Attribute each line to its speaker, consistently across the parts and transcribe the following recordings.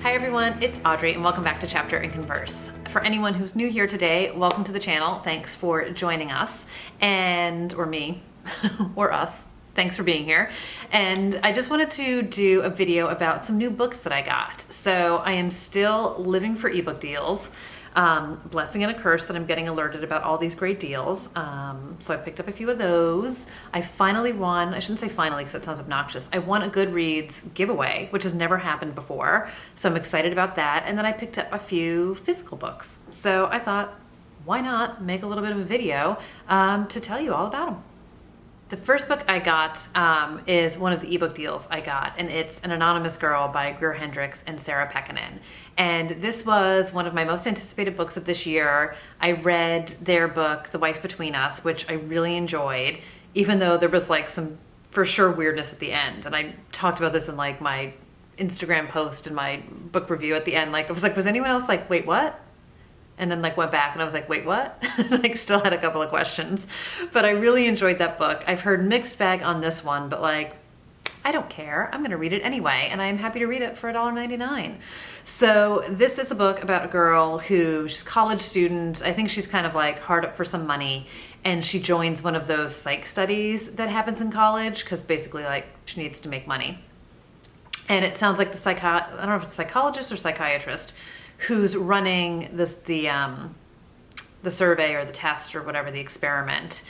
Speaker 1: Hi everyone, it's Audrey and welcome back to Chapter and Converse. For anyone who's new here today, welcome to the channel. Thanks for joining us or me, or us. Thanks for being here. And I just wanted to do a video about some new books that I got. So I am still living for ebook deals. Blessing and a curse that I'm getting alerted about all these great deals. So I picked up a few of those. I finally won, I shouldn't say finally because that sounds obnoxious. I won a Goodreads giveaway, which has never happened before. So I'm excited about that. And then I picked up a few physical books. So I thought, why not make a little bit of a video to tell you all about them. The first book I got is one of the ebook deals I got, and it's An Anonymous Girl by Greer, Hendricks and Sarah Pekkanen. And this was one of my most anticipated books of this year. I read their book, The Wife Between Us, which I really enjoyed, even though there was like some for sure weirdness at the end. And I talked about this in like my Instagram post and my book review at the end. Like I was like, was anyone else like, wait, what? And then like went back and I was like, wait, what? Like still had a couple of questions, but I really enjoyed that book. I've heard mixed bag on this one, but like, I don't care. I'm gonna read it anyway. And I'm happy to read it for $1.99. So this is a book about a girl she's a college student. I think she's kind of like hard up for some money. And she joins one of those psych studies that happens in college because basically like she needs to make money. And it sounds like I don't know if it's psychologist or psychiatrist who's running the survey or the test or whatever, the experiment,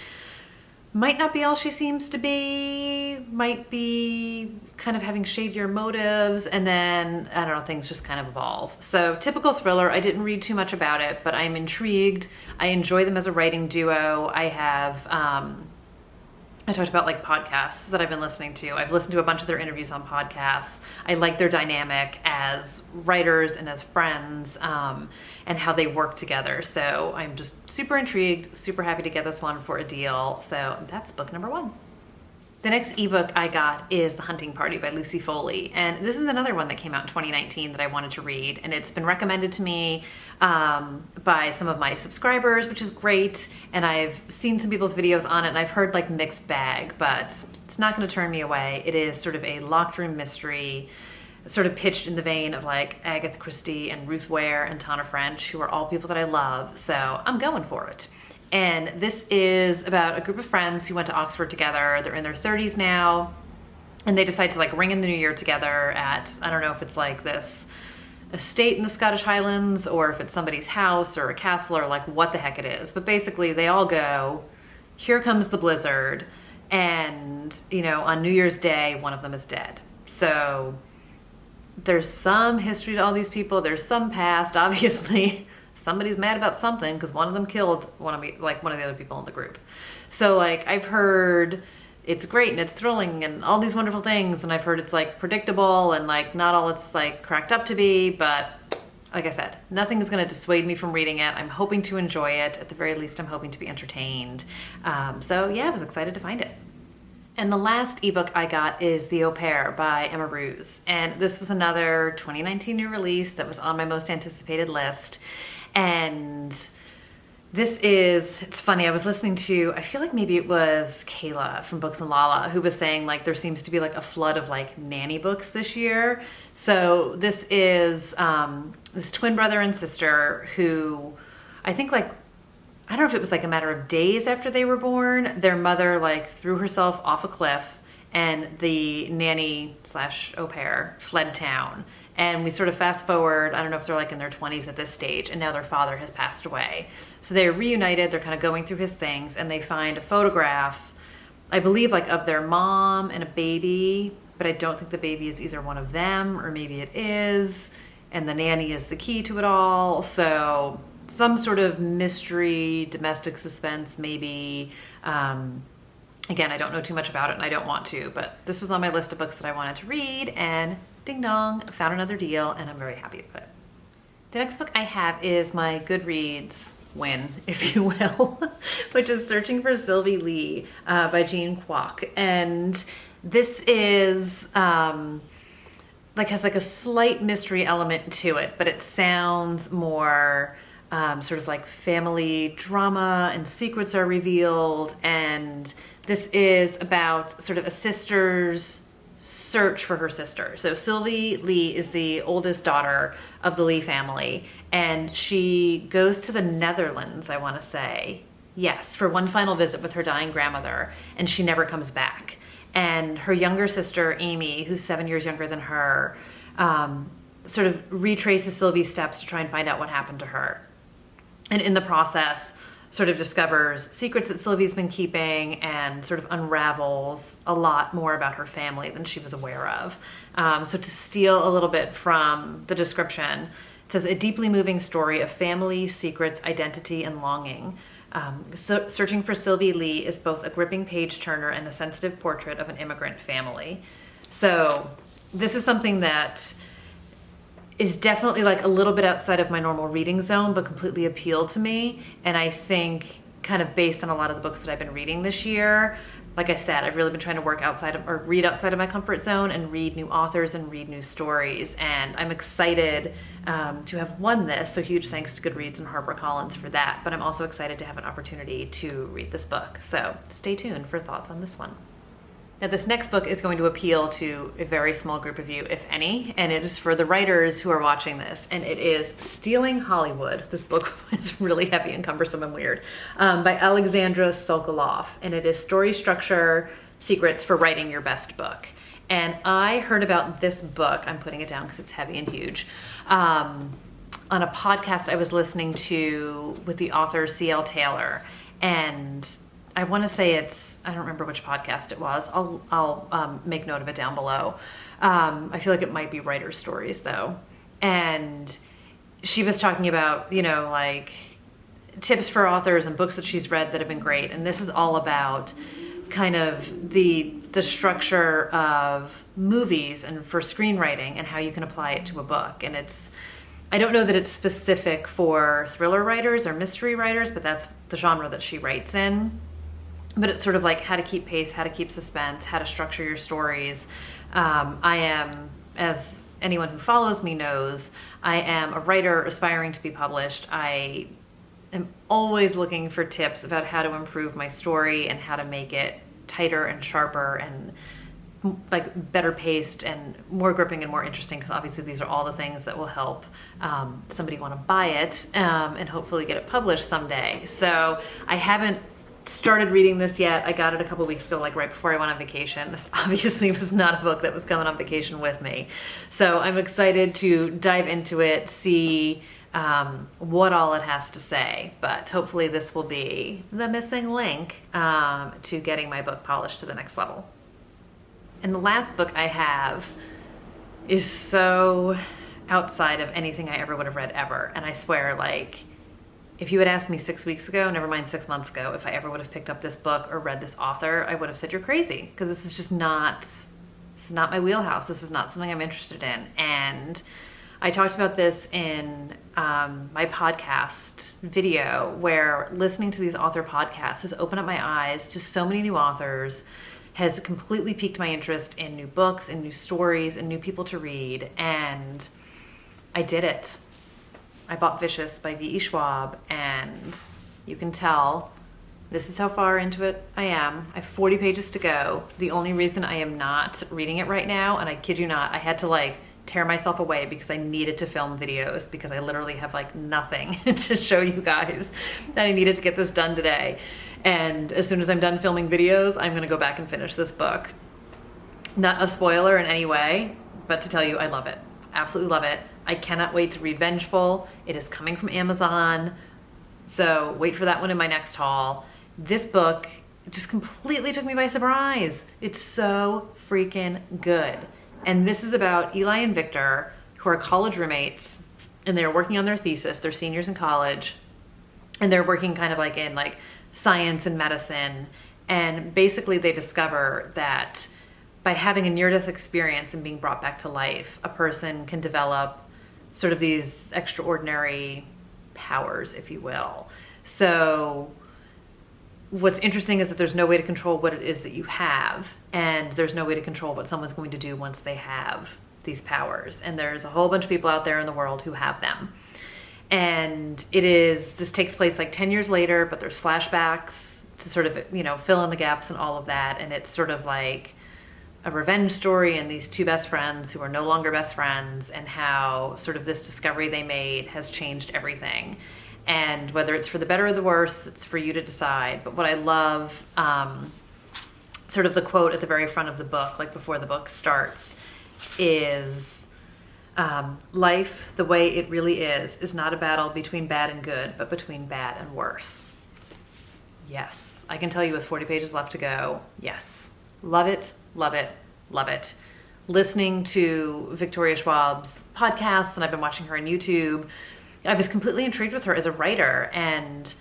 Speaker 1: might not be all she seems to be, might be kind of having shadier motives, and then, I don't know, things just kind of evolve. So typical thriller. I didn't read too much about it, but I'm intrigued. I enjoy them as a writing duo. I talked about like podcasts that I've been listening to. I've listened to a bunch of their interviews on podcasts. I like their dynamic as writers and as friends, and how they work together. So I'm just super intrigued, super happy to get this one for a deal. So that's book number one. The next ebook I got is The Hunting Party by Lucy Foley. And this is another one that came out in 2019 that I wanted to read. And it's been recommended to me by some of my subscribers, which is great. And I've seen some people's videos on it and I've heard like mixed bag, but it's not going to turn me away. It is sort of a locked room mystery, sort of pitched in the vein of like Agatha Christie and Ruth Ware and Tana French, who are all people that I love. So I'm going for it. And this is about a group of friends who went to Oxford together. They're in their 30s now, and they decide to like ring in the new year together at, I don't know if it's like this estate in the Scottish Highlands or if it's somebody's house or a castle or like what the heck it is. But basically they all go, here comes the blizzard, and you know, on New Year's Day, one of them is dead. So there's some history to all these people. There's some past, obviously. Somebody's mad about something because one of them killed one of the other people in the group. So like I've heard it's great and it's thrilling and all these wonderful things, and I've heard it's like predictable and like not all it's like cracked up to be, but like I said, nothing is going to dissuade me from reading it. I'm hoping to enjoy it. At the very least, I'm hoping to be entertained. So yeah, I was excited to find it. And the last ebook I got is The Au Pair by Emma Rous. And this was another 2019 new release that was on my most anticipated list. And it's funny, I was listening to, I feel like maybe it was Kayla from Books and Lala who was saying like there seems to be like a flood of like nanny books this year. So this is this twin brother and sister who I think like, I don't know if it was like a matter of days after they were born, their mother like threw herself off a cliff and the nanny / au pair fled town. And we sort of fast forward, I don't know if they're like in their 20s at this stage, and now their father has passed away. So they're reunited, they're kind of going through his things, and they find a photograph, I believe like of their mom and a baby, but I don't think the baby is either one of them, or maybe it is, and the nanny is the key to it all. So some sort of mystery, domestic suspense maybe. Again, I don't know too much about it and I don't want to, but this was on my list of books that I wanted to read, and ding dong, found another deal, and I'm very happy about it. The next book I have is my Goodreads win, if you will, which is Searching for Sylvie Lee by Jean Kwok. And this is has like a slight mystery element to it, but it sounds more sort of like family drama and secrets are revealed. And this is about sort of a sister's search for her sister. So Sylvie Lee is the oldest daughter of the Lee family, and she goes to the Netherlands, I want to say, yes, for one final visit with her dying grandmother, and she never comes back. And her younger sister, Amy, who's 7 years younger than her, sort of retraces Sylvie's steps to try and find out what happened to her. And in the process, sort of discovers secrets that Sylvie's been keeping and sort of unravels a lot more about her family than she was aware of. So to steal a little bit from the description, it says, a deeply moving story of family, secrets, identity, and longing. So searching for Sylvie Lee is both a gripping page-turner and a sensitive portrait of an immigrant family. So this is something that is definitely like a little bit outside of my normal reading zone, but completely appealed to me. And I think kind of based on a lot of the books that I've been reading this year, like I said, I've really been trying to work outside of, or read outside of my comfort zone and read new authors and read new stories. And I'm excited to have won this. So huge thanks to Goodreads and HarperCollins for that. But I'm also excited to have an opportunity to read this book. So stay tuned for thoughts on this one. Now, this next book is going to appeal to a very small group of you, if any, and it is for the writers who are watching this, and it is Stealing Hollywood. This book is really heavy and cumbersome and weird, by Alexandra Sokoloff, and it is Story Structure Secrets for Writing Your Best Book. And I heard about this book, I'm putting it down because it's heavy and huge, on a podcast I was listening to with the author C.L. Taylor, and I want to say I don't remember which podcast it was. I'll make note of it down below. I feel like it might be Writer Stories though. And she was talking about, like tips for authors and books that she's read that have been great. And this is all about kind of the structure of movies and for screenwriting and how you can apply it to a book. And I don't know that it's specific for thriller writers or mystery writers, but that's the genre that she writes in. But it's sort of like how to keep pace, how to keep suspense, how to structure your stories. I am, as anyone who follows me knows, I am a writer aspiring to be published. I am always looking for tips about how to improve my story and how to make it tighter and sharper and like better paced and more gripping and more interesting, because obviously these are all the things that will help somebody want to buy it and hopefully get it published someday. So I haven't started reading this yet. I got it a couple weeks ago, like right before I went on vacation. This obviously was not a book that was coming on vacation with me. So I'm excited to dive into it, see what all it has to say. But hopefully this will be the missing link to getting my book polished to the next level. And the last book I have is so outside of anything I ever would have read ever. And I swear, like, if you had asked me 6 weeks ago, never mind 6 months ago, if I ever would have picked up this book or read this author, I would have said, you're crazy, because this is just not my wheelhouse. This is not something I'm interested in. And I talked about this in my podcast video, where listening to these author podcasts has opened up my eyes to so many new authors, has completely piqued my interest in new books and new stories and new people to read. And I did it. I bought Vicious by V.E. Schwab, and you can tell this is how far into it I am. I have 40 pages to go. The only reason I am not reading it right now, and I kid you not, I had to like tear myself away because I needed to film videos, because I literally have like nothing to show you guys, that I needed to get this done today. And as soon as I'm done filming videos, I'm going to go back and finish this book. Not a spoiler in any way, but to tell you I love it. Absolutely love it. I cannot wait to read Vengeful. It is coming from Amazon, so wait for that one in my next haul. This book just completely took me by surprise. It's so freaking good. And this is about Eli and Victor, who are college roommates, and they're working on their thesis. They're seniors in college, and they're working kind of like in like science and medicine. And basically they discover that by having a near-death experience and being brought back to life, a person can develop sort of these extraordinary powers, if you will. So what's interesting is that there's no way to control what it is that you have, and there's no way to control what someone's going to do once they have these powers. And there's a whole bunch of people out there in the world who have them. And this takes place like 10 years later, but there's flashbacks to sort of, fill in the gaps and all of that. And it's sort of like a revenge story and these two best friends who are no longer best friends, and how sort of this discovery they made has changed everything. And whether it's for the better or the worse, it's for you to decide. But what I love, sort of the quote at the very front of the book, like before the book starts, is life, the way it really is not a battle between bad and good, but between bad and worse. Yes, I can tell you with 40 pages left to go, yes. Love it, love it, love it. Listening to Victoria Schwab's podcasts, and I've been watching her on YouTube, I was completely intrigued with her as a writer, and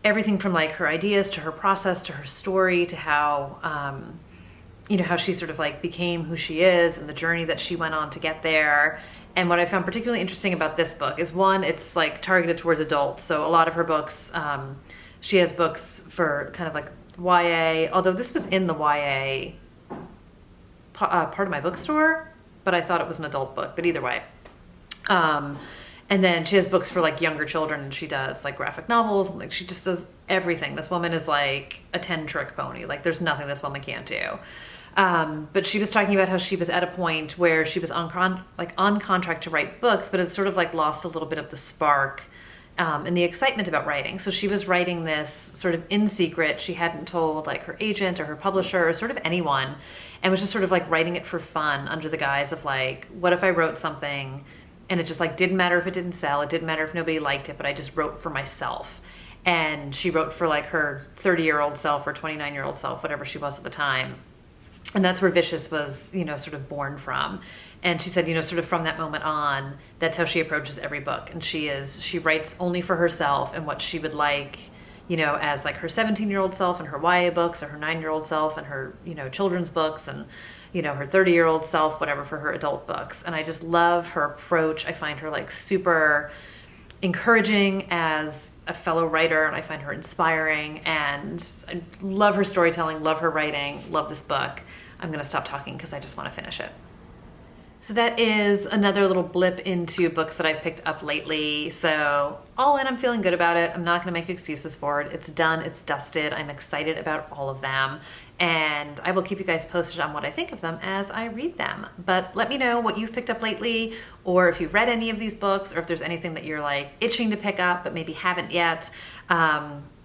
Speaker 1: everything from like her ideas to her process to her story to how, how she sort of like became who she is and the journey that she went on to get there. And what I found particularly interesting about this book is, one, it's like targeted towards adults. So a lot of her books, she has books for kind of like YA, although this was in the YA part of my bookstore, but I thought it was an adult book, but either way. And then she has books for like younger children, and she does like graphic novels, and like she just does everything. This woman is like a 10-trick pony. Like there's nothing this woman can't do. But she was talking about how she was at a point where she was on contract to write books, but it sort of like lost a little bit of the spark and the excitement about writing. So she was writing this sort of in secret. She hadn't told like her agent or her publisher or sort of anyone, and was just sort of like writing it for fun under the guise of like, what if I wrote something and it just like didn't matter if it didn't sell, it didn't matter if nobody liked it, but I just wrote for myself. And she wrote for like her 30-year-old self or 29-year-old self, whatever she was at the time. And that's where Vicious was, sort of born from. And she said, sort of from that moment on, that's how she approaches every book. And she writes only for herself and what she would like, as like her 17-year-old self and her YA books, or her 9-year-old self and her, children's books, and, her 30-year-old self, whatever, for her adult books. And I just love her approach. I find her like super encouraging as a fellow writer, and I find her inspiring, and I love her storytelling, love her writing, love this book. I'm going to stop talking because I just want to finish it. So that is another little blip into books that I've picked up lately. So all in, I'm feeling good about it. I'm not going to make excuses for it. It's done. It's dusted. I'm excited about all of them. And I will keep you guys posted on what I think of them as I read them. But let me know what you've picked up lately, or if you've read any of these books, or if there's anything that you're like itching to pick up but maybe haven't yet.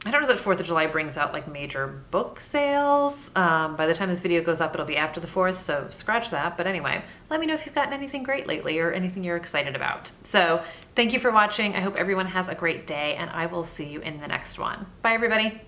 Speaker 1: I don't know that 4th of July brings out like major book sales. By the time this video goes up, it'll be after the 4th, so scratch that. But anyway, let me know if you've gotten anything great lately or anything you're excited about. So thank you for watching. I hope everyone has a great day, and I will see you in the next one. Bye, everybody.